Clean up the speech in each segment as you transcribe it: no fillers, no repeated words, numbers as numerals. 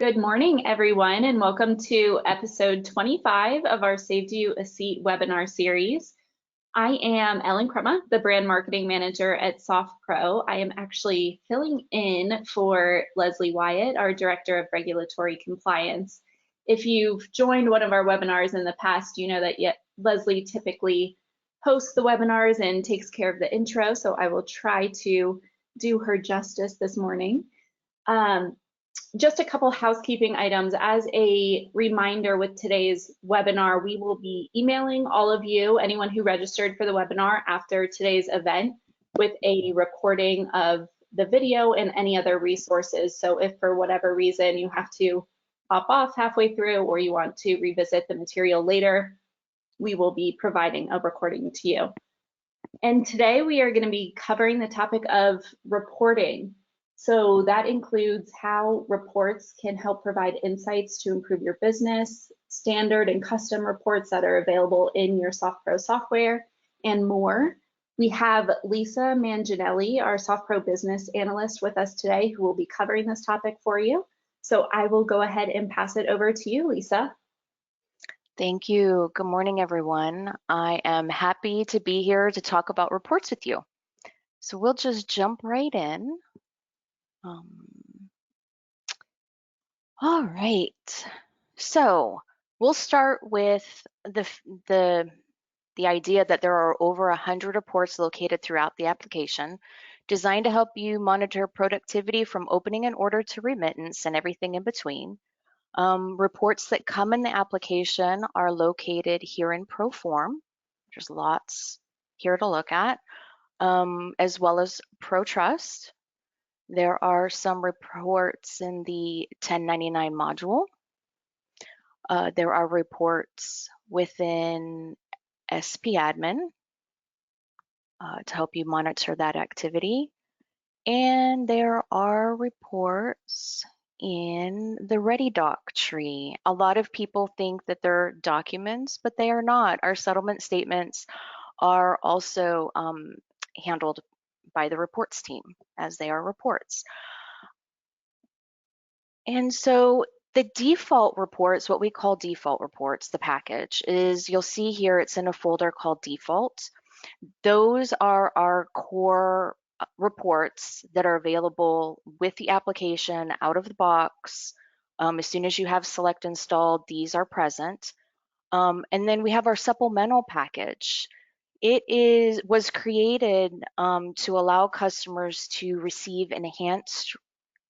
Good morning, everyone, and welcome to episode 25 of our Saved You a Seat webinar series. I am Ellen Crema, the brand marketing manager at SoftPro. I am actually filling in for Leslie Wyatt, our director of regulatory compliance. If you've joined one of our webinars in the past, you know that Leslie typically hosts the webinars and takes care of the intro, so I will try to do her justice this morning. Just a couple housekeeping items. As a reminder with today's webinar, we will be emailing all of you, anyone who registered for the webinar after today's event, with a recording of the video and any other resources. So if for whatever reason you have to hop off halfway through or you want to revisit the material later, we will be providing a recording to you. And today we are going to be covering the topic of reporting. So that includes how reports can help provide insights to improve your business, standard and custom reports that are available in your SoftPro software, and more. We have Lisa Manginelli, our SoftPro business analyst, with us today, who will be covering this topic for you. So I will go ahead and pass it over to you, Lisa. Thank you. Good morning, everyone. I am happy to be here to talk about reports with you. So we'll just jump right in. All right. So we'll start with the idea that there are over 100 reports located throughout the application, designed to help you monitor productivity from opening an order to remittance and everything in between. Reports that come in the application are located here in ProForm. There's lots here to look at, as well as ProTrust. There are some reports in the 1099 module. There are reports within SP Admin to help you monitor that activity. And there are reports in the ReadyDoc tree. A lot of people think that they're documents, but they are not. Our settlement statements are also handled by the reports team, as they are reports. And so the default reports, what we call default reports, the package, is you'll see here it's in a folder called default. Those are our core reports that are available with the application out of the box. As soon as you have Select installed, these are present. And then we have our supplemental package. It was created to allow customers to receive enhanced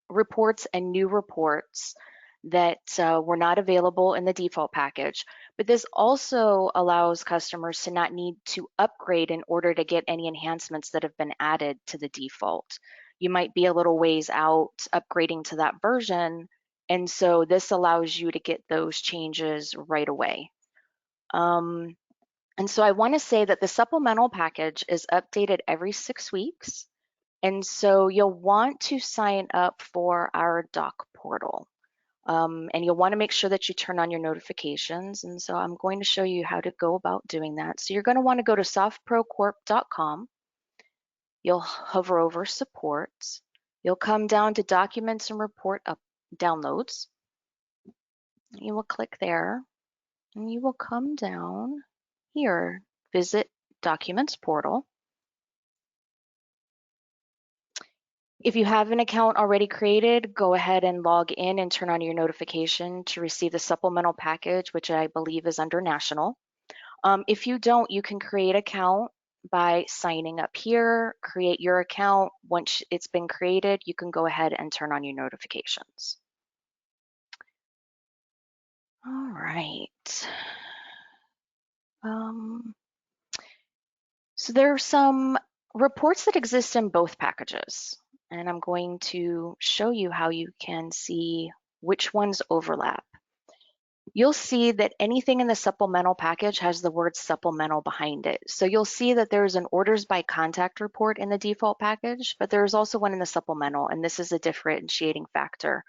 reports and new reports that were not available in the default package. But this also allows customers to not need to upgrade in order to get any enhancements that have been added to the default. You might be a little ways out upgrading to that version, and so this allows you to get those changes right away. And so I want to say that the supplemental package is updated every 6 weeks. And so you'll want to sign up for our doc portal. And you'll want to make sure that you turn on your notifications. And so I'm going to show you how to go about doing that. So you're going to want to go to softprocorp.com. You'll hover over supports. You'll come down to documents and report downloads. You will click there and you will come down here, visit documents portal. If you have an account already created, go ahead and log in and turn on your notification to receive the supplemental package, which I believe is under national. If you don't, you can create an account by signing up here, create your account. Once it's been created, you can go ahead and turn on your notifications. All right. So there are some reports that exist in both packages, and I'm going to show you how you can see which ones overlap. You'll see that anything in the supplemental package has the word supplemental behind it. So you'll see that there's an orders by contact report in the default package, but there's also one in the supplemental, and this is a differentiating factor.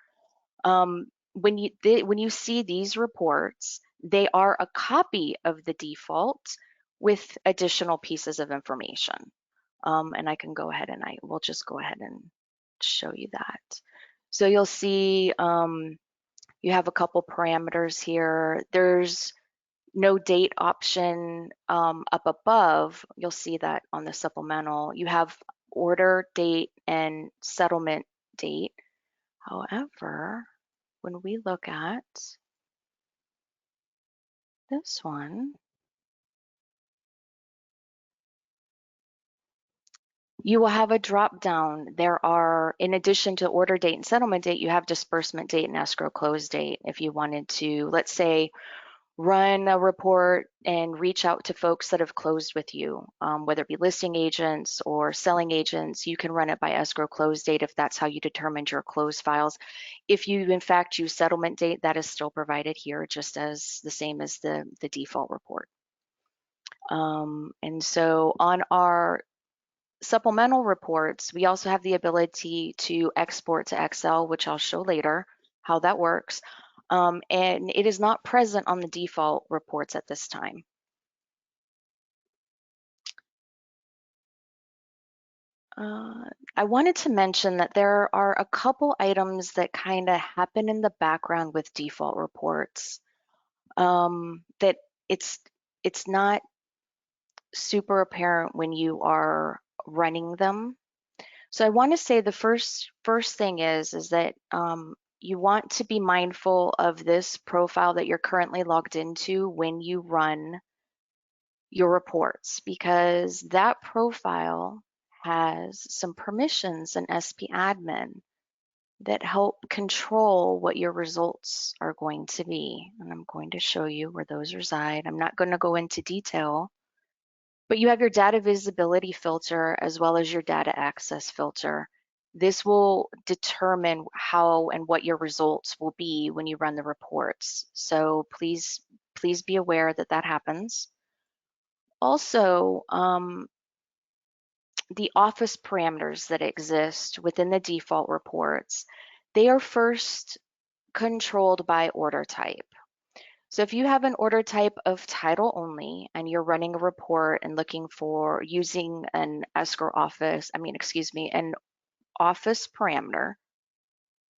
When you see these reports, they are a copy of the default with additional pieces of information. And I can go ahead and we'll just go ahead and show you that. So you'll see You have a couple parameters here. There's no date option up above. You'll see that on the supplemental. You have order date and settlement date. However, when we look at this one, you will have a drop down. There are, in addition to order date and settlement date, you have disbursement date and escrow close date. If you wanted to, let's say, run a report and reach out to folks that have closed with you, whether it be listing agents or selling agents, you can run it by escrow close date if that's how you determined your close files. If you in fact use settlement date, that is still provided here, just as the same as the default report. And so on our supplemental reports, we also have the ability to export to Excel, which I'll show later how that works. And it is not present on the default reports at this time. I wanted to mention that there are a couple items that kind of happen in the background with default reports that it's not super apparent when you are running them. So I want to say the first thing is that you want to be mindful of this profile that you're currently logged into when you run your reports, because that profile has some permissions in SP admin that help control what your results are going to be. And I'm going to show you where those reside. I'm not going to go into detail, but you have your data visibility filter as well as your data access filter. This will determine how and what your results will be when you run the reports. So please be aware that that happens. Also, the office parameters that exist within the default reports, they are first controlled by order type. So if you have an order type of title only and you're running a report and looking for using an escrow office, an office parameter,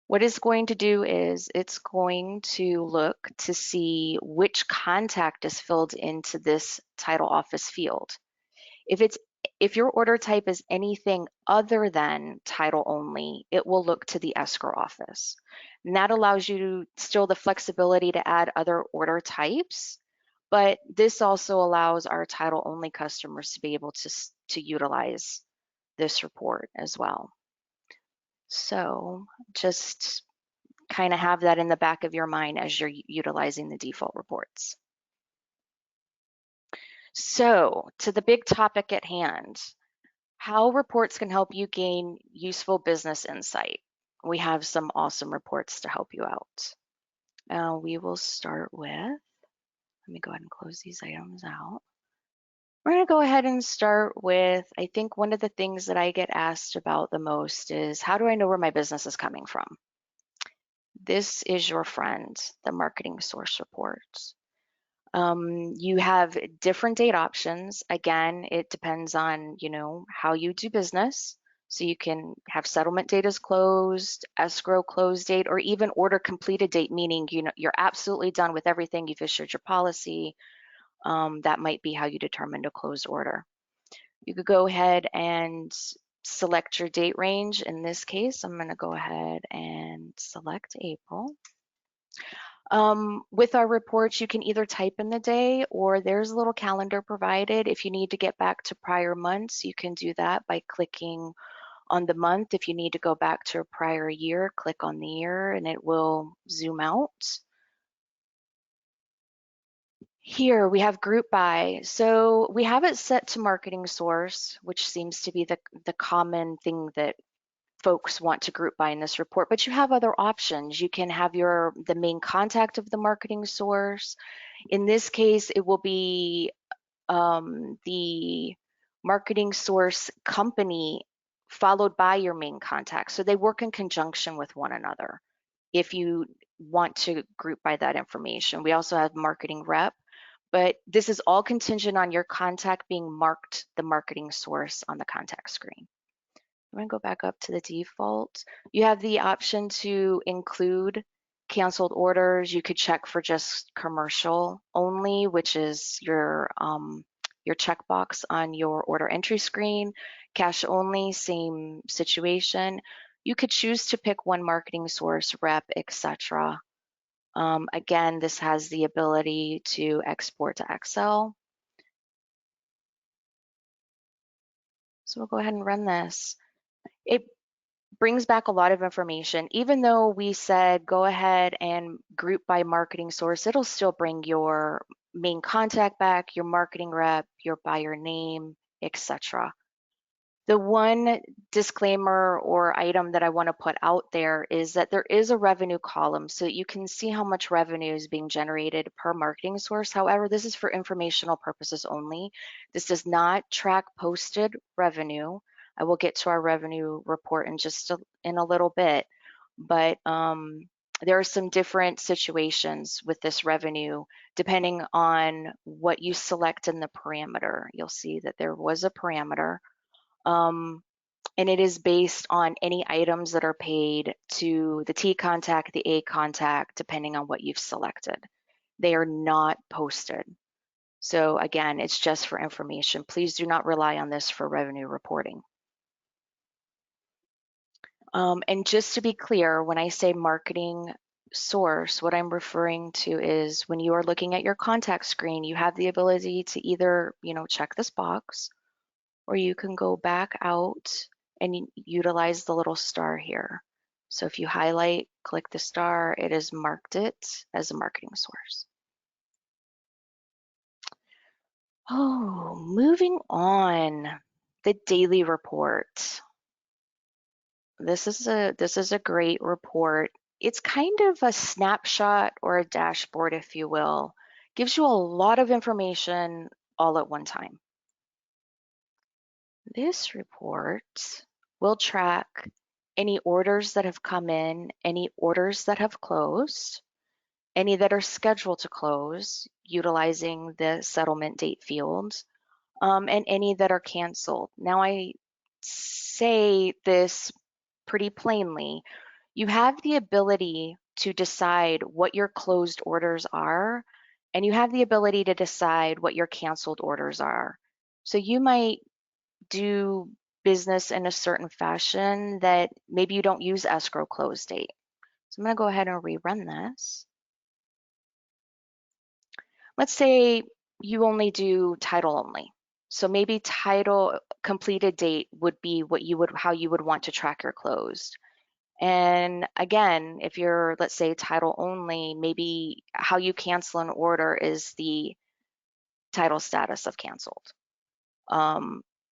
what it's going to do is it's going to look to see which contact is filled into this title office field. If your order type is anything other than title only, it will look to the escrow office. And that allows you still the flexibility to add other order types, but this also allows our title only customers to be able to utilize this report as well. So just kind of have that in the back of your mind as you're utilizing the default reports. So to the big topic at hand, how reports can help you gain useful business insight. We have some awesome reports to help you out. We will start with, let me go ahead and close these items out. We're going to go ahead and start with, I think one of the things that I get asked about the most is, how do I know where my business is coming from? This is your friend, the marketing source reports. You have different date options. Again, it depends on, how you do business. So you can have settlement date as closed, escrow close date, or even order completed date, meaning, you're absolutely done with everything. You've issued your policy. That might be how you determine a closed order. You could go ahead and select your date range. In this case, I'm going to go ahead and select April. With our reports, you can either type in the day or there's a little calendar provided. If you need to get back to prior months, you can do that by clicking on the month. If you need to go back to a prior year, click on the year and it will zoom out. Here we have group by. So we have it set to marketing source, which seems to be the common thing that folks want to group by in this report, but you have other options. You can have the main contact of the marketing source. In this case, it will be the marketing source company followed by your main contact. So they work in conjunction with one another if you want to group by that information. We also have marketing rep, but this is all contingent on your contact being marked the marketing source on the contact screen. I'm going to go back up to the default. You have the option to include canceled orders, you could check for just commercial only, which is your checkbox on your order entry screen. Cash only, same situation. You could choose to pick one marketing source, rep, etc. Again, this has the ability to export to Excel. So we'll go ahead and run this. It brings back a lot of information. Even though we said go ahead and group by marketing source, it'll still bring your main contact back, your marketing rep, your buyer name, etc. The one disclaimer or item that I want to put out there is that there is a revenue column so that you can see how much revenue is being generated per marketing source. However, this is for informational purposes only. This does not track posted revenue. I will get to our revenue report in a little bit, but there are some different situations with this revenue depending on what you select in the parameter. You'll see that there was a parameter. And it is based on any items that are paid to the T contact, the A contact, depending on what you've selected. They are not posted. So again, it's just for information. Please do not rely on this for revenue reporting. And just to be clear, when I say marketing source, what I'm referring to is when you are looking at your contact screen, you have the ability to either, check this box, or you can go back out and utilize the little star here. So if you highlight, click the star, it has marked it as a marketing source. Oh, moving on, the daily report. This is a great report. It's kind of a snapshot or a dashboard, if you will. Gives you a lot of information all at one time. This report will track any orders that have come in, any orders that have closed, any that are scheduled to close utilizing the settlement date fields, and any that are canceled. Now I say this pretty plainly. You have the ability to decide what your closed orders are, and you have the ability to decide what your canceled orders are. So you might do business in a certain fashion that maybe you don't use escrow close date. So I'm going to go ahead and rerun this. Let's say you only do title only. So maybe title completed date would be how you would want to track your closed. And again, if you're, let's say, title only, maybe how you cancel an order is the title status of canceled.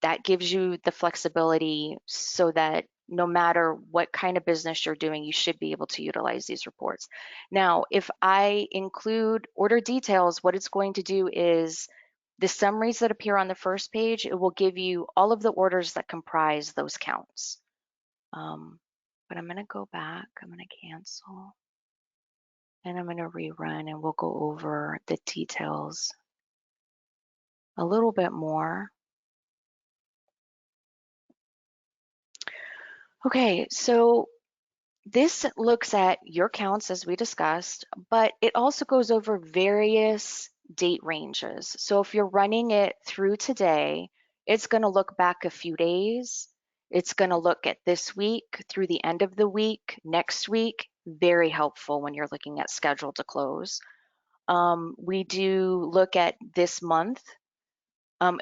That gives you the flexibility so that no matter what kind of business you're doing, you should be able to utilize these reports. Now, if I include order details, what it's going to do is the summaries that appear on the first page, it will give you all of the orders that comprise those counts. But I'm going to go back, I'm going to cancel, and I'm going to rerun, and we'll go over the details a little bit more. Okay, so this looks at your counts as we discussed, but it also goes over various date ranges. So if you're running it through today, it's going to look back a few days. It's going to look at this week through the end of the week, next week. Very helpful when you're looking at schedule to close. We do look at this month.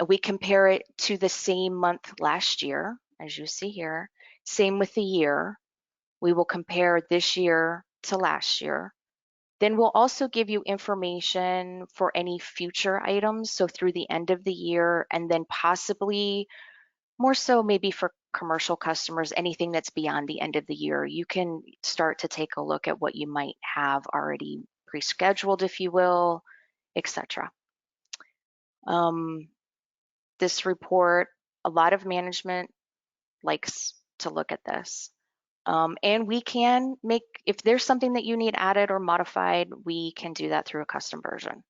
We compare it to the same month last year, as you see here. Same with the year. We will compare this year to last year. Then we'll also give you information for any future items, so through the end of the year, and then possibly more so maybe for commercial customers, anything that's beyond the end of the year. You can start to take a look at what you might have already pre-scheduled, if you will, etc. This report, a lot of management likes to look at this. And we can make, if there's something that you need added or modified, we can do that through a custom version.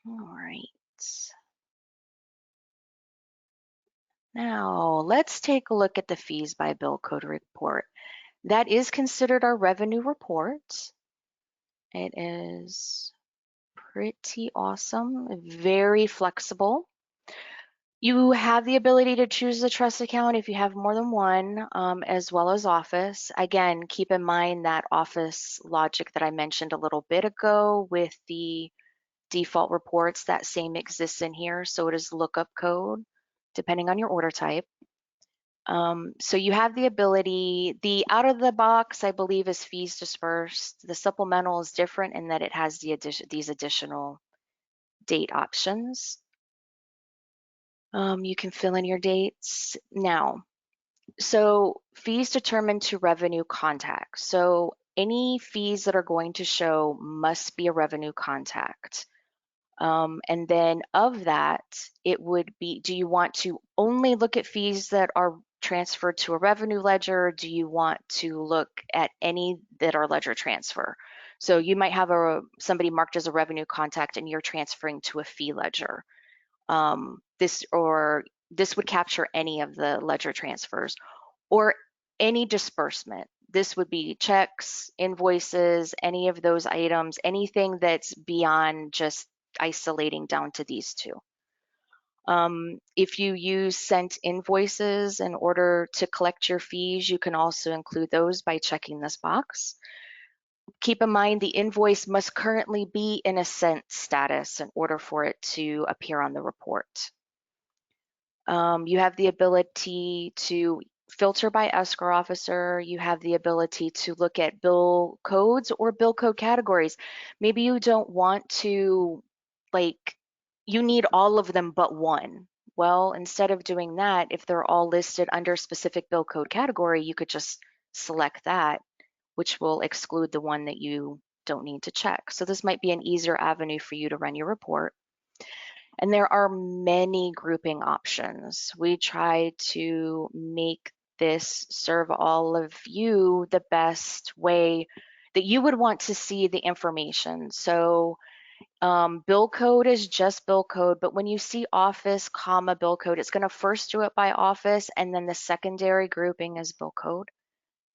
All right. Now let's take a look at the fees by bill code report. That is considered our revenue report. It is pretty awesome, very flexible. You have the ability to choose the trust account if you have more than one, as well as Office. Again, keep in mind that Office logic that I mentioned a little bit ago with the default reports, that same exists in here. So it is lookup code, depending on your order type. So you have the ability, the out of the box, I believe, is fees dispersed. The supplemental is different in that it has these additional date options. You can fill in your dates now. So fees determined to revenue contact. So any fees that are going to show must be a revenue contact. And then of that, it would be, do you want to only look at fees that are transferred to a revenue ledger? Or do you want to look at any that are ledger transfer? So you might have somebody marked as a revenue contact and you're transferring to a fee ledger. This would capture any of the ledger transfers or any disbursement. This would be checks, invoices, any of those items, anything that's beyond just isolating down to these two. If you use sent invoices in order to collect your fees, you can also include those by checking this box. Keep in mind the invoice must currently be in a sent status in order for it to appear on the report. You have the ability to filter by escrow officer. You have the ability to look at bill codes or bill code categories. Maybe you don't want to, you need all of them but one. Well, instead of doing that, if they're all listed under a specific bill code category, you could just select that, which will exclude the one that you don't need to check. So this might be an easier avenue for you to run your report. And there are many grouping options. We try to make this serve all of you the best way that you would want to see the information. So bill code is just bill code, but when you see office, comma, bill code, it's going to first do it by office, and then the secondary grouping is bill code.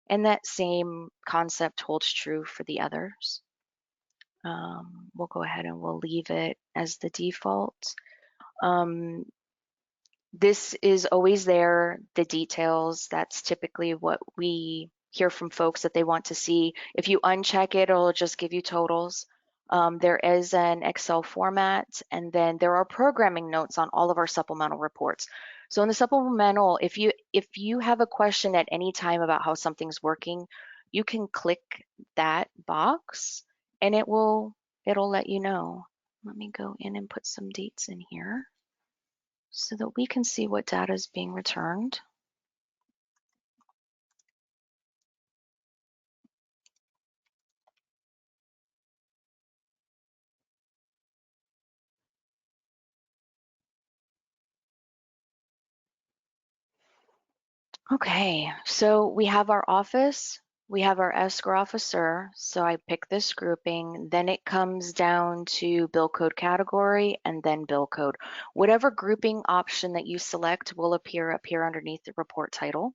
And that same concept holds true for the others. We'll go ahead and we'll leave it as the default. This is always there, the details. That's typically what we hear from folks that they want to see. If you uncheck it, it'll just give you totals. There is an Excel format, and then there are programming notes on all of our supplemental reports. So in the supplemental, if you have a question at any time about how something's working, you can click that box and it'll let you know. Let me go in and put some dates in here so that we can see what data is being returned. Okay, so we have our office, we have our escrow officer, so I pick this grouping, then it comes down to bill code category and then bill code. Whatever grouping option that you select will appear up here underneath the report title.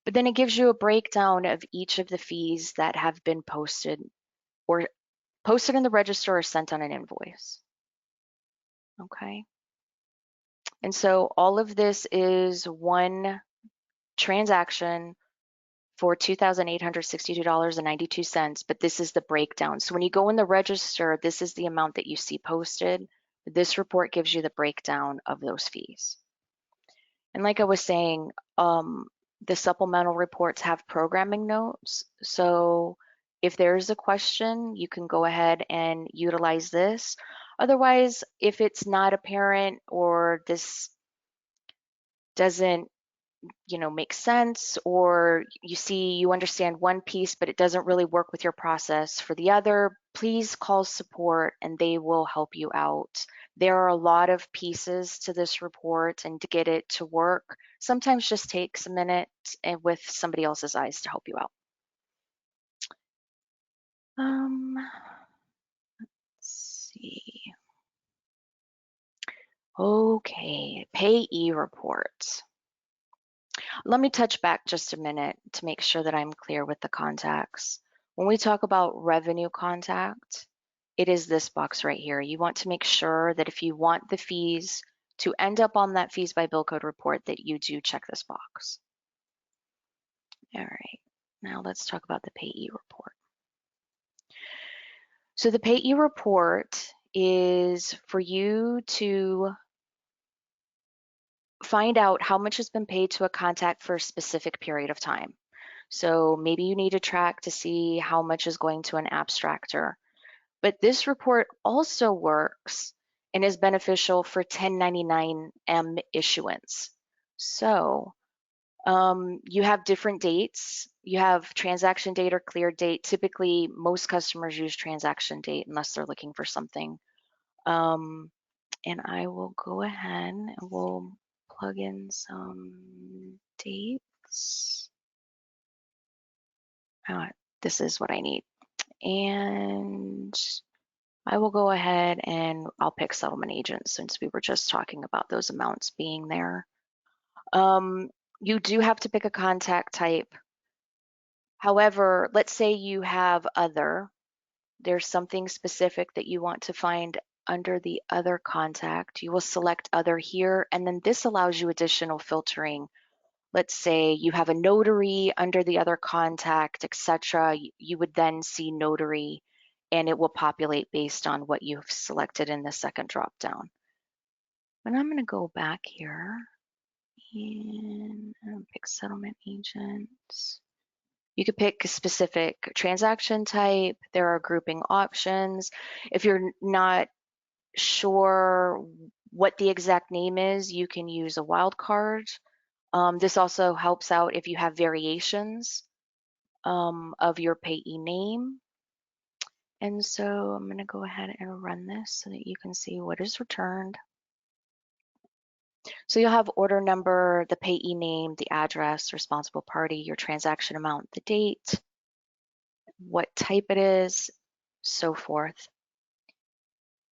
But then it gives you a breakdown of each of the fees that have been posted or posted in the register or sent on an invoice. Okay. And so all of this is one transaction for $2,862.92, but this is the breakdown. So when you go in the register, this is the amount that you see posted. This report gives you the breakdown of those fees. And like I was saying, the supplemental reports have programming notes. So if there's a question, you can go ahead and utilize this. Otherwise, if it's not apparent or this doesn't make sense, or you understand one piece but it doesn't really work with your process for the other, please call support and they will help you out. There are a lot of pieces to this report, and to get it to work sometimes just takes a minute and with somebody else's eyes to help you out. Let's see. Okay, payee reports. Let me touch back just a minute to make sure that I'm clear with the contacts. When we talk about revenue contact, it is this box right here. You want to make sure that if you want the fees to end up on that fees by bill code report, that you do check this box. All right, now let's talk about the payee report. So the payee report is for you to find out how much has been paid to a contact for a specific period of time. So maybe you need to track to see how much is going to an abstractor. But this report also works and is beneficial for 1099-M issuance. So you have different dates. You have transaction date or clear date. Typically, most customers use transaction date unless they're looking for something. And I will go ahead and we'll plug in some dates. This is what I need. And I will go ahead and I'll pick settlement agent since we were just talking about those amounts being there. You do have to pick a contact type. However, let's say you have other. There's something specific that you want to find under the other contact. You will select other here, and then this allows you additional filtering. Let's say you have a notary under the other contact, etc. You would then see notary, and it will populate based on what you've selected in the second drop down. And I'm going to go back here and pick settlement agents. You could pick a specific transaction type. There are grouping options. If you're not sure what the exact name is, you can use a wildcard. This also helps out if you have variations of your payee name. And so I'm going to go ahead and run this so that you can see what is returned. So you'll have order number, the payee name, the address, responsible party, your transaction amount, the date, what type it is, so forth.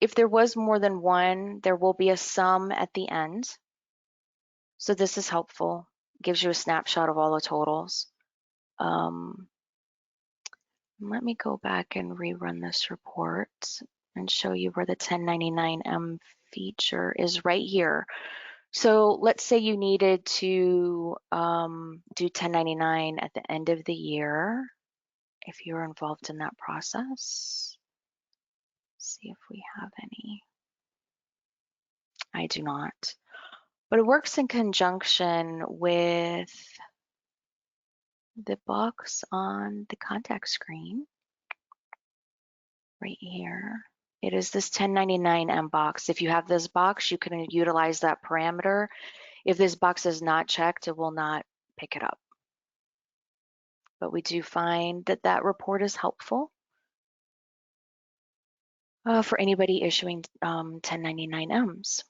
If there was more than one, there will be a sum at the end. So this is helpful. It gives you a snapshot of all the totals. Let me go back and rerun this report and show you where the 1099-M feature is right here. So let's say you needed to do 1099 at the end of the year. If you're involved in that process, see if we have any. I do not, but it works in conjunction with the box on the contact screen right here. It is this 1099-M box. If you have this box, you can utilize that parameter. If this box is not checked, it will not pick it up. But we do find that that report is helpful for anybody issuing 1099-Ms.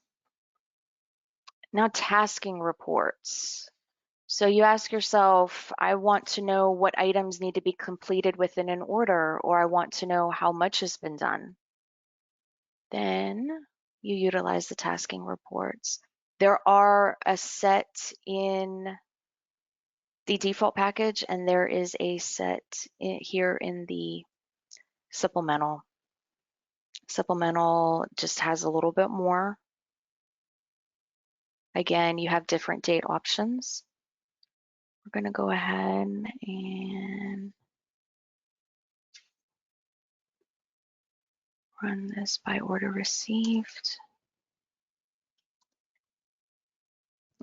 Now, tasking reports. So you ask yourself, I want to know what items need to be completed within an order, or I want to know how much has been done. Then you utilize the tasking reports. There are a set in the default package, and there is a set here in the supplemental. Supplemental just has a little bit more. Again, you have different date options. We're going to go ahead and run this by order received.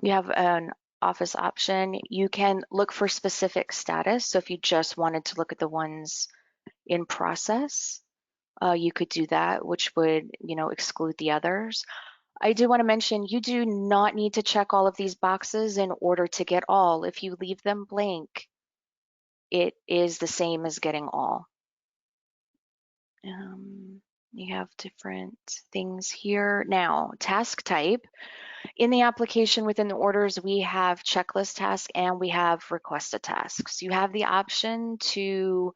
You have an office option. You can look for specific status. So if you just wanted to look at the ones in process, you could do that, which would, exclude the others. I do want to mention you do not need to check all of these boxes in order to get all. If you leave them blank, it is the same as getting all. You have different things here. Now, task type. In the application within the orders, we have checklist task and we have requested tasks. You have the option to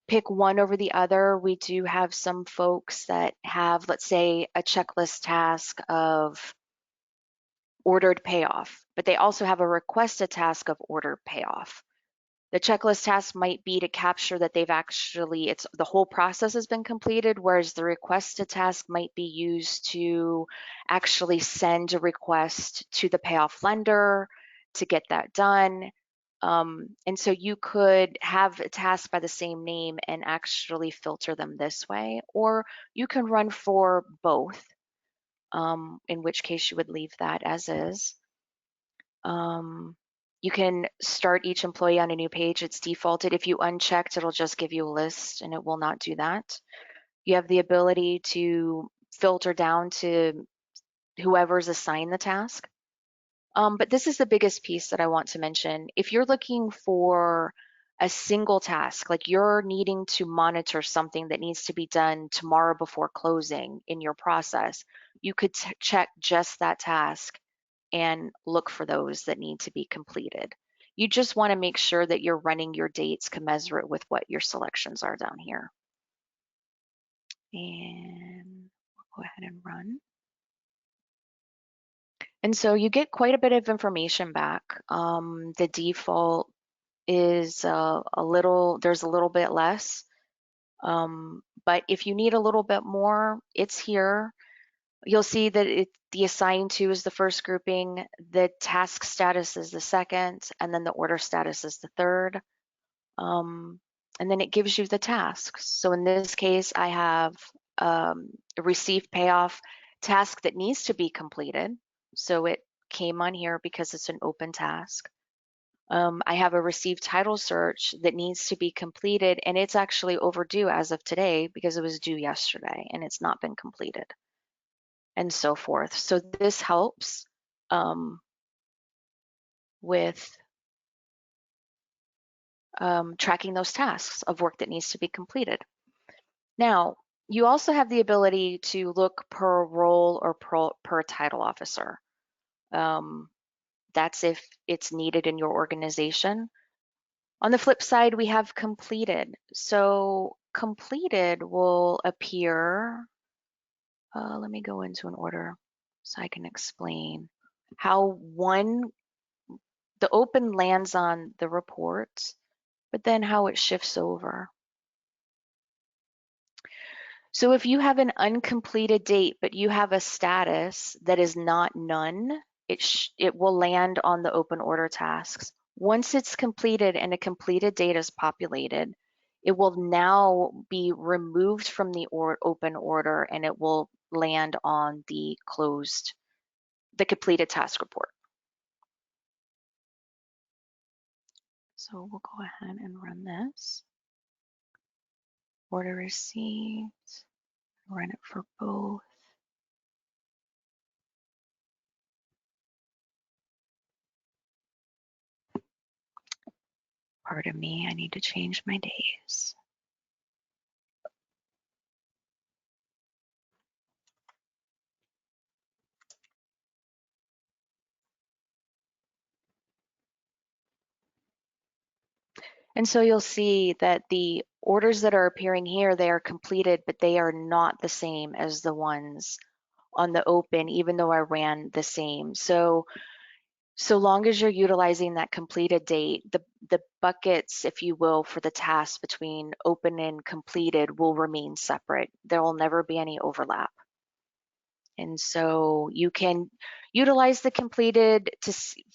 pick one over the other. We do have some folks that have, let's say, a checklist task of ordered payoff, but they also have a requested task of ordered payoff. The checklist task might be to capture that they've actually, the whole process has been completed, whereas the requested task might be used to actually send a request to the payoff lender to get that done. And so you could have a task by the same name and actually filter them this way, or you can run for both, in which case you would leave that as is. You can start each employee on a new page. It's defaulted. If you unchecked, it'll just give you a list and it will not do that. You have the ability to filter down to whoever's assigned the task. But this is the biggest piece that I want to mention. If you're looking for a single task, like you're needing to monitor something that needs to be done tomorrow before closing in your process, you could check just that task and look for those that need to be completed. You just want to make sure that you're running your dates commensurate with what your selections are down here. And we'll go ahead and run. And so you get quite a bit of information back. The default is there's a little bit less. But if you need a little bit more, it's here. You'll see that the assigned to is the first grouping, the task status is the second, and then the order status is the third. And then it gives you the tasks. So in this case, I have a receive payoff task that needs to be completed. So it came on here because it's an open task. I have a received title search that needs to be completed, and it's actually overdue as of today because it was due yesterday and it's not been completed, and so forth. So this helps with tracking those tasks of work that needs to be completed. Now, you also have the ability to look per role or per title officer. That's if it's needed in your organization. On the flip side, we have completed. So completed will appear, let me go into an order so I can explain how the open lands on the report, but then how it shifts over. So if you have an uncompleted date, but you have a status that is not none, it will land on the open order tasks. Once it's completed and a completed date is populated, it will now be removed from the open order and it will land on the completed task report. So we'll go ahead and run this. Order received, run it for both. Pardon me, I need to change my days. And so you'll see that the orders that are appearing here, they are completed, but they are not the same as the ones on the open, even though I ran the same. So long as you're utilizing that completed date, the buckets, if you will, for the tasks between open and completed will remain separate. There will never be any overlap. And so you can utilize the completed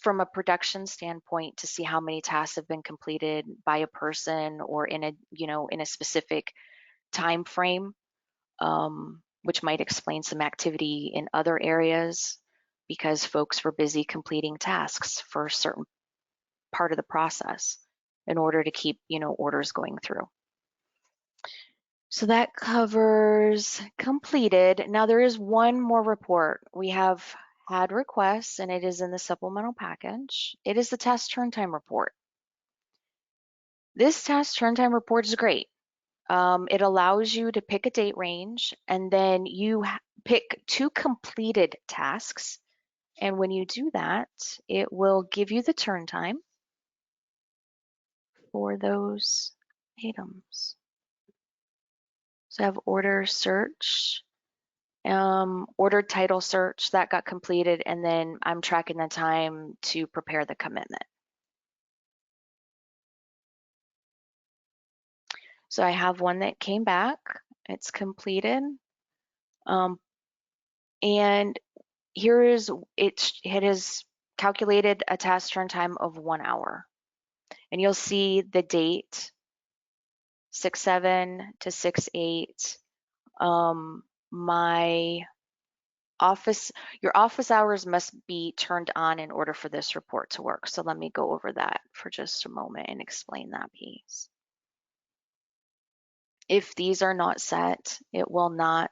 from a production standpoint to see how many tasks have been completed by a person or in a specific time frame, which might explain some activity in other areas because folks were busy completing tasks for a certain part of the process in order to keep, orders going through. So that covers completed. Now there is one more report. We have had requests and it is in the supplemental package. It is the task turn time report. This task turn time report is great. It allows you to pick a date range and then you pick 2 completed tasks. And when you do that, it will give you the turn time for those items. So I have order search. ordered title search that got completed, and then I'm tracking the time to prepare the commitment. So I have one that came back, it's completed. And here is, it has calculated a task turn time of 1 hour. And you'll see the date, 6/7 to 6/8. Your office hours must be turned on in order for this report to work. So let me go over that for just a moment and explain that piece. If these are not set, it will not,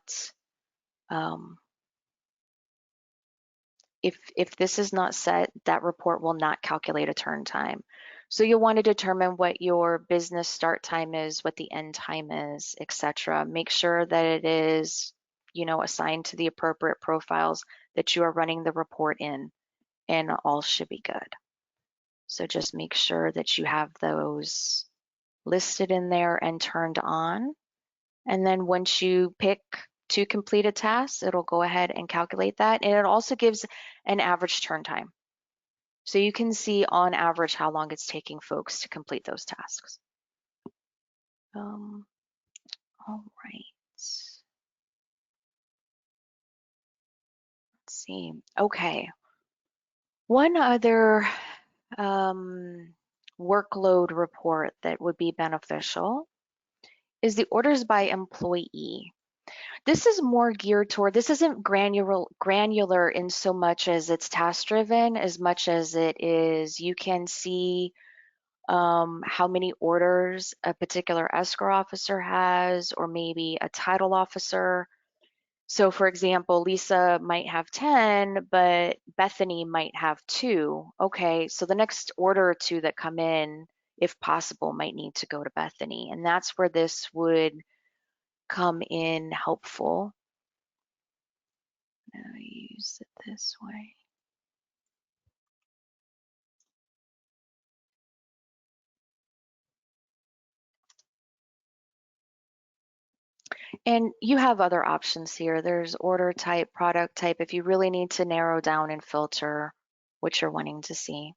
if this is not set, that report will not calculate a turn time. So you'll want to determine what your business start time is, what the end time is, etc. Make sure that it is, assigned to the appropriate profiles that you are running the report in, and all should be good. So just make sure that you have those listed in there and turned on. And then once you pick to complete a task, it'll go ahead and calculate that. And it also gives an average turn time. So you can see on average how long it's taking folks to complete those tasks. All right. Let's see. Okay. One other workload report that would be beneficial is the orders by employee. This is more geared toward, this isn't granular in so much as it's task driven, as much as it is, you can see how many orders a particular escrow officer has, or maybe a title officer. So for example, Lisa might have 10, but Bethany might have 2. Okay, so the next order or 2 that come in, if possible, might need to go to Bethany. And that's where this would come in helpful. Now use it this way. And you have other options here. There's order type, product type, if you really need to narrow down and filter what you're wanting to see.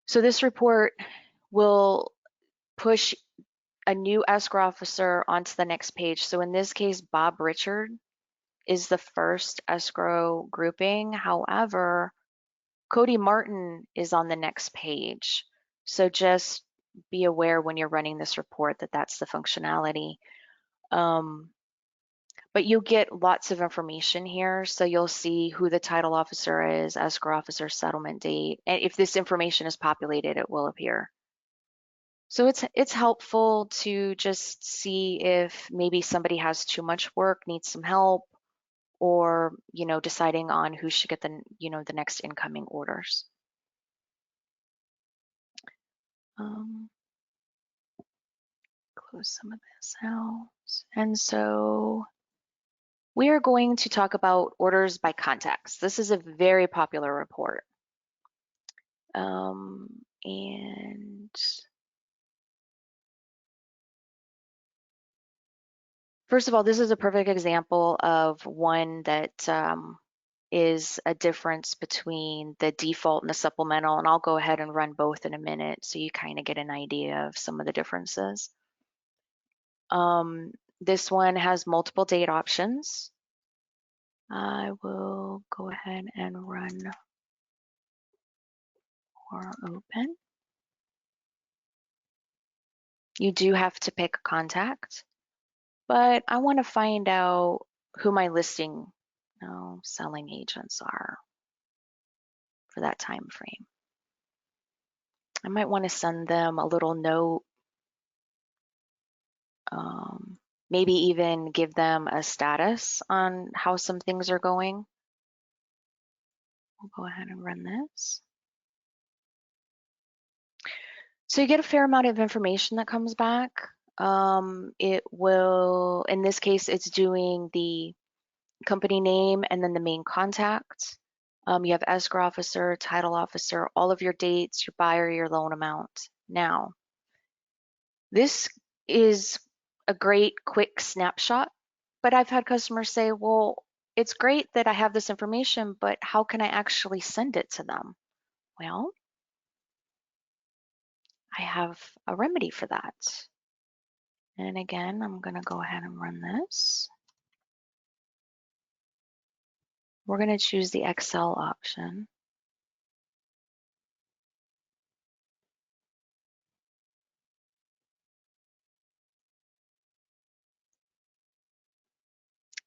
So this report will push a new escrow officer onto the next page. So in this case, Bob Richard is the first escrow grouping. However, Cody Martin is on the next page. So just be aware when you're running this report that that's the functionality. But you'll get lots of information here. So you'll see who the title officer is, escrow officer, settlement date. And if this information is populated, it will appear. So it's helpful to just see if maybe somebody has too much work, needs some help, or deciding on who should get the the next incoming orders. Close some of this out. And so we are going to talk about orders by context. This is a very popular report. And first of all, this is a perfect example of one that is a difference between the default and the supplemental, and I'll go ahead and run both in a minute so you kind of get an idea of some of the differences. This one has multiple date options. I will go ahead and run or open. You do have to pick a contact, but I want to find out who my listing selling agents are for that time frame. I might want to send them a little note, maybe even give them a status on how some things are going. We'll go ahead and run this. So you get a fair amount of information that comes back. It will, in this case, it's doing the company name and then the main contact. You have escrow officer, title officer, all of your dates, your buyer, your loan amount. Now, this is a great quick snapshot, but I've had customers say, well, it's great that I have this information, but how can I actually send it to them? Well, I have a remedy for that. And again, I'm going to go ahead and run this. We're going to choose the Excel option.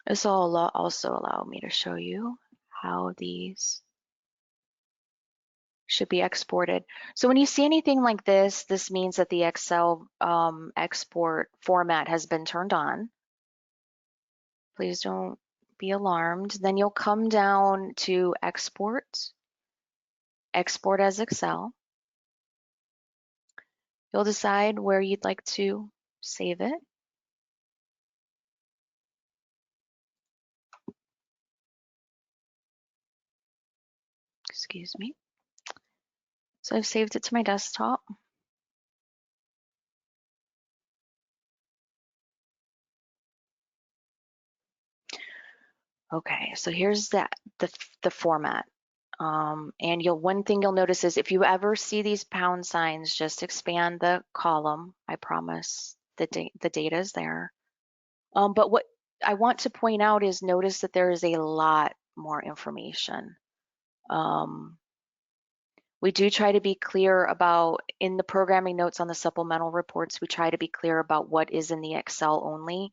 This will also allow me to show you how these should be exported. So when you see anything like this, this means that the Excel export format has been turned on. Please don't be alarmed. Then you'll come down to Export, Export as Excel. You'll decide where you'd like to save it. Excuse me. So I've saved it to my desktop. Okay, so here's the format. And one thing you'll notice is if you ever see these pound signs, just expand the column. I promise the data is there. But what I want to point out is notice that there is a lot more information. We do try to be clear about, in the programming notes on the supplemental reports, we try to be clear about what is in the Excel only.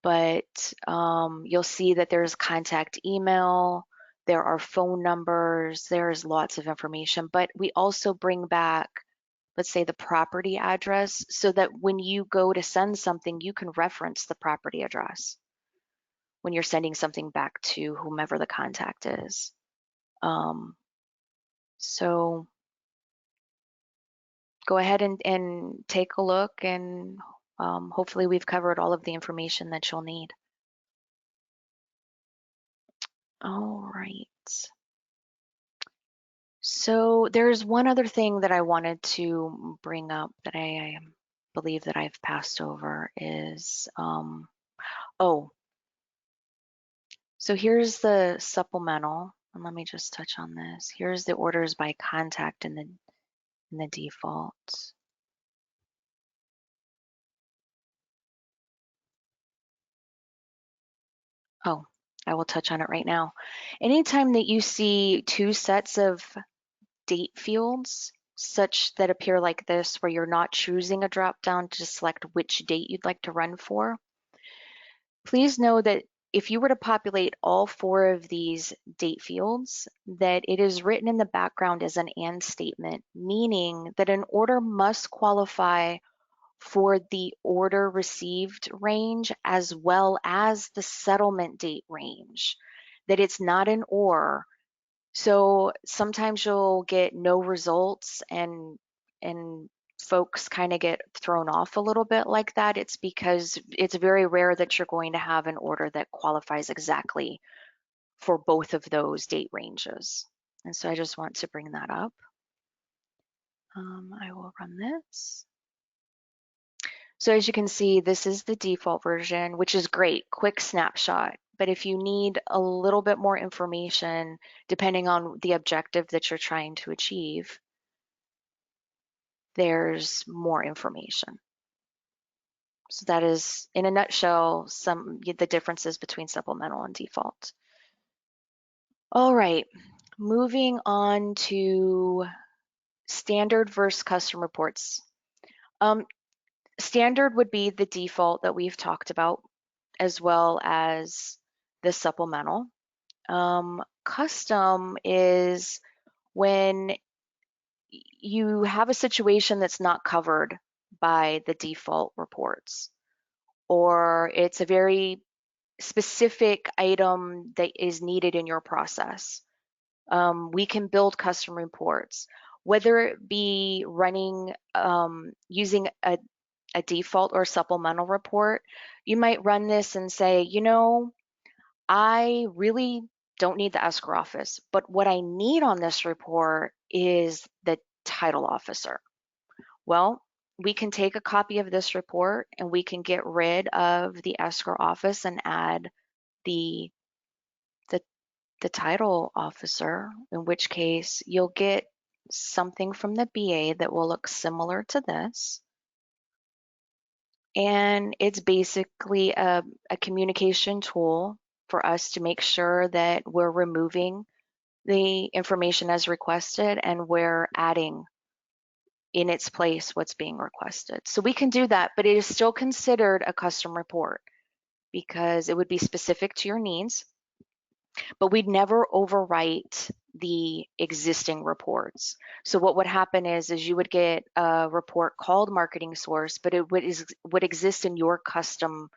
But you'll see that there's contact email, there are phone numbers, there's lots of information, but we also bring back, let's say, the property address so that when you go to send something, you can reference the property address when you're sending something back to whomever the contact is. So go ahead and take a look, and hopefully we've covered all of the information that you'll need. All right. So there's one other thing that I wanted to bring up that I believe that I've passed over is, so here's the supplemental, and let me just touch on this. Here's the orders by contact in the default. Oh, I will touch on it right now. Anytime that you see two sets of date fields such that appear like this, where you're not choosing a drop down to select which date you'd like to run for, please know that if you were to populate all four of these date fields, that it is written in the background as an and statement, meaning that an order must qualify for the order received range as well as the settlement date range, that it's not an or. So sometimes you'll get no results and folks kind of get thrown off a little bit like that. It's because it's very rare that you're going to have an order that qualifies exactly for both of those date ranges. And so I just want to bring that up. I will run this. So as you can see, this is the default version, which is great, quick snapshot. But if you need a little bit more information, depending on the objective that you're trying to achieve, there's more information. So that is, in a nutshell, the differences between supplemental and default. All right, moving on to standard versus custom reports. Standard would be the default that we've talked about, as well as the supplemental. Custom is when you have a situation that's not covered by the default reports, or it's a very specific item that is needed in your process. We can build custom reports, whether it be running using a default or supplemental report. You might run this and say, you know, I really don't need the escrow office, but what I need on this report is the title officer. Well, we can take a copy of this report and we can get rid of the escrow office and add the the title officer, in which case you'll get something from the BA that will look similar to this. And it's basically a communication tool for us to make sure that we're removing the information as requested and we're adding in its place what's being requested. So we can do that, but it is still considered a custom report because it would be specific to your needs, but we'd never overwrite the existing reports. So what would happen is you would get a report called marketing source, but it would exist in your custom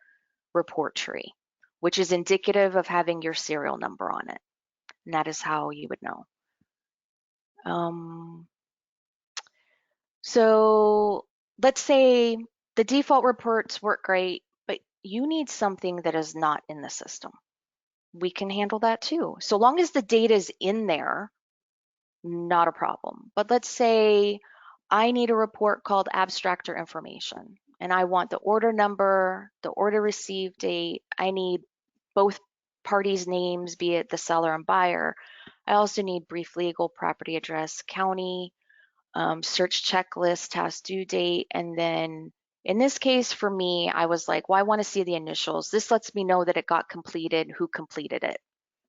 report tree, which is indicative of having your serial number on it. And that is how you would know. So let's say the default reports work great, but you need something that is not in the system. We can handle that too. So long as the data is in there, not a problem. But let's say I need a report called abstractor information, and I want the order number, the order received date. I need both parties' names, be it the seller and buyer. I also need brief legal, property address, county, search checklist, task due date, and then in this case for me, I was like, well, I want to see the initials. This lets me know that it got completed, who completed it.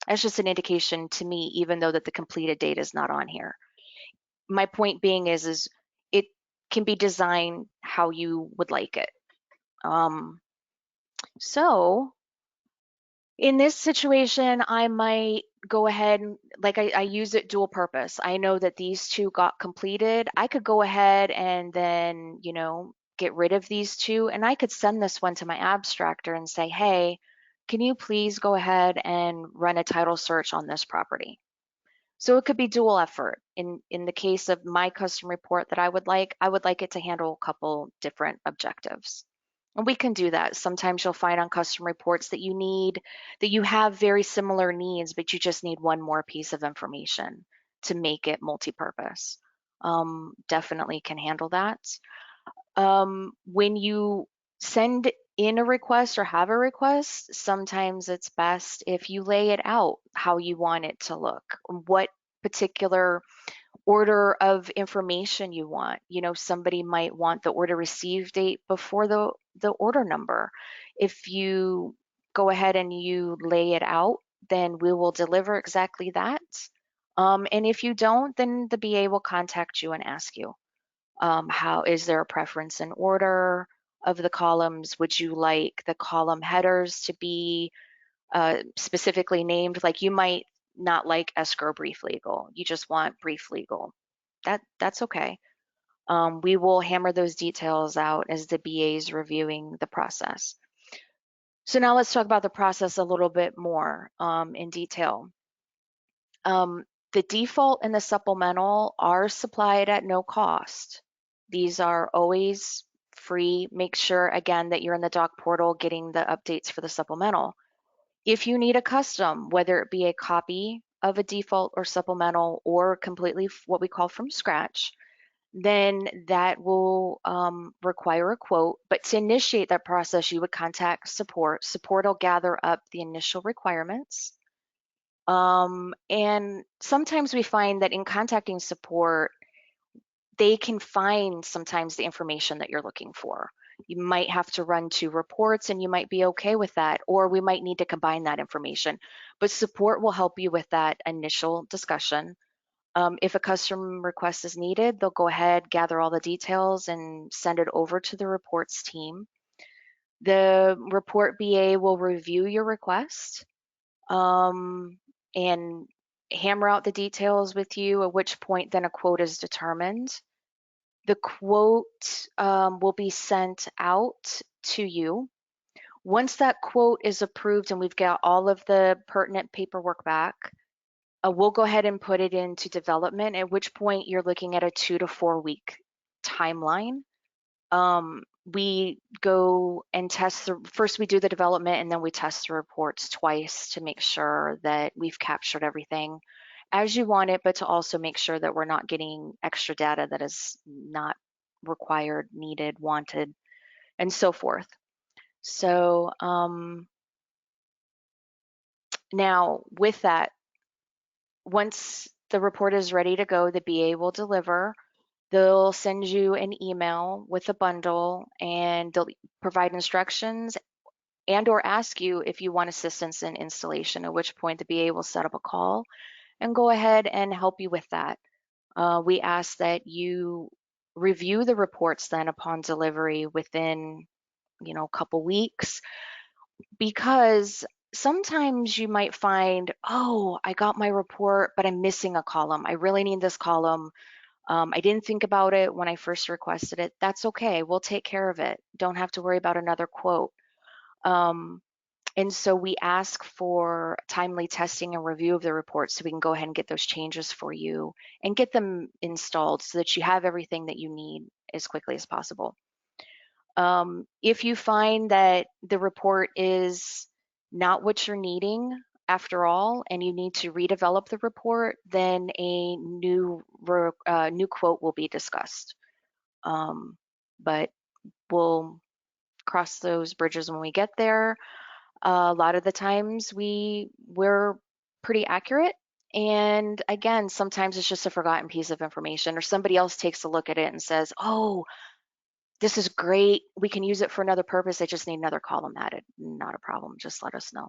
That's just an indication to me, even though that the completed date is not on here. My point being is it can be designed how you would like it. So in this situation, I might go ahead and like I use it dual purpose. I know that these two got completed. I could go ahead and then, get rid of these two, and I could send this one to my abstractor and say, hey, can you please go ahead and run a title search on this property? So it could be dual effort. In the case of my custom report that I would like it to handle a couple different objectives. And we can do that. Sometimes you'll find on custom reports that you have very similar needs, but you just need one more piece of information to make it multi-purpose. Definitely can handle that. When you send in a request or have a request, sometimes it's best if you lay it out how you want it to look, what particular order of information you want. Somebody might want the order received date before the order number. If you go ahead and you lay it out, then we will deliver exactly that. And if you don't, then the BA will contact you and ask you, how is there a preference in order of the columns? Would you like the column headers to be specifically named? Like you might not like escrow brief legal. You just want brief legal. That's okay. We will hammer those details out as the BA is reviewing the process. So now let's talk about the process a little bit more in detail. The default and the supplemental are supplied at no cost. These are always free. Make sure, again, that you're in the doc portal getting the updates for the supplemental. If you need a custom, whether it be a copy of a default or supplemental or completely what we call from scratch, then that will require a quote. But to initiate that process, you would contact support. Support will gather up the initial requirements. And sometimes we find that in contacting support, they can find sometimes the information that you're looking for. You might have to run two reports and you might be okay with that, or we might need to combine that information. But support will help you with that initial discussion. If a custom request is needed, they'll go ahead, gather all the details and send it over to the reports team. The report BA will review your request and hammer out the details with you, at which point then a quote is determined. The quote will be sent out to you. Once that quote is approved and we've got all of the pertinent paperwork back, we'll go ahead and put it into development, at which point you're looking at a 2 to 4 week timeline. We go and test first we do the development and then we test the reports twice to make sure that we've captured everything as you want it, but to also make sure that we're not getting extra data that is not required, needed, wanted, and so forth. So now with that, once the report is ready to go, the BA will deliver. They'll send you an email with a bundle, and they'll provide instructions and or ask you if you want assistance in installation, at which point the BA will set up a call and go ahead and help you with that. We ask that you review the reports then upon delivery within, a couple weeks, because sometimes you might find, oh, I got my report, but I'm missing a column. I really need this column. I didn't think about it when I first requested it. That's okay. We'll take care of it. Don't have to worry about another quote. And so we ask for timely testing and review of the report so we can go ahead and get those changes for you and get them installed so that you have everything that you need as quickly as possible. If you find that the report is not what you're needing after all, and you need to redevelop the report, then a new quote will be discussed. But we'll cross those bridges when we get there. A lot of the times we're pretty accurate. And again, sometimes it's just a forgotten piece of information, or somebody else takes a look at it and says, oh, this is great. We can use it for another purpose. I just need another column added. Not a problem. Just let us know.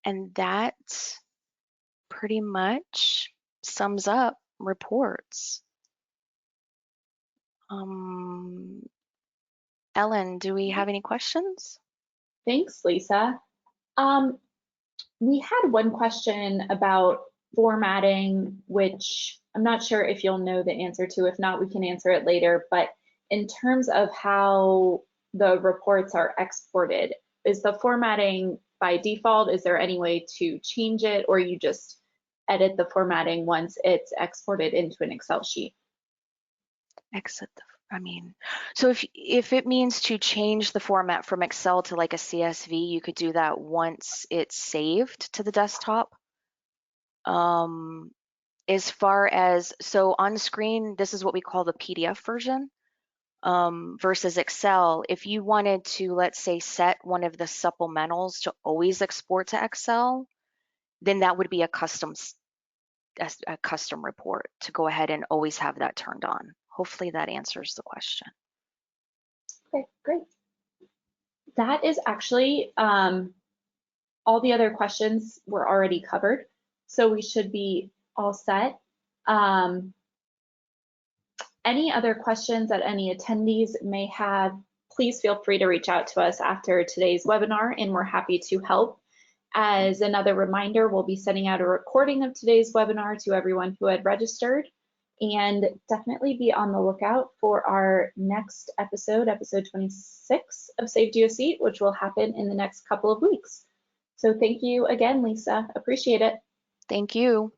And that pretty much sums up reports. Ellen, do we have any questions? Thanks, Lisa. We had one question about formatting, which I'm not sure if you'll know the answer to. If not, we can answer it later. But in terms of how the reports are exported, is the formatting by default? Is there any way to change it, or you just edit the formatting once it's exported into an Excel sheet? So if it means to change the format from Excel to like a CSV, you could do that once it's saved to the desktop. As far as, so on screen, this is what we call the PDF version versus Excel. If you wanted to, let's say, set one of the supplementals to always export to Excel, then that would be a custom report to go ahead and always have that turned on. Hopefully that answers the question. Okay, great. That is actually all the other questions were already covered, so we should be all set. Any other questions that any attendees may have, please feel free to reach out to us after today's webinar, and we're happy to help. As another reminder, we'll be sending out a recording of today's webinar to everyone who had registered, and definitely be on the lookout for our next episode, episode 26 of Saved You a Seat, which will happen in the next couple of weeks. So thank you again, Lisa. Appreciate it. Thank you.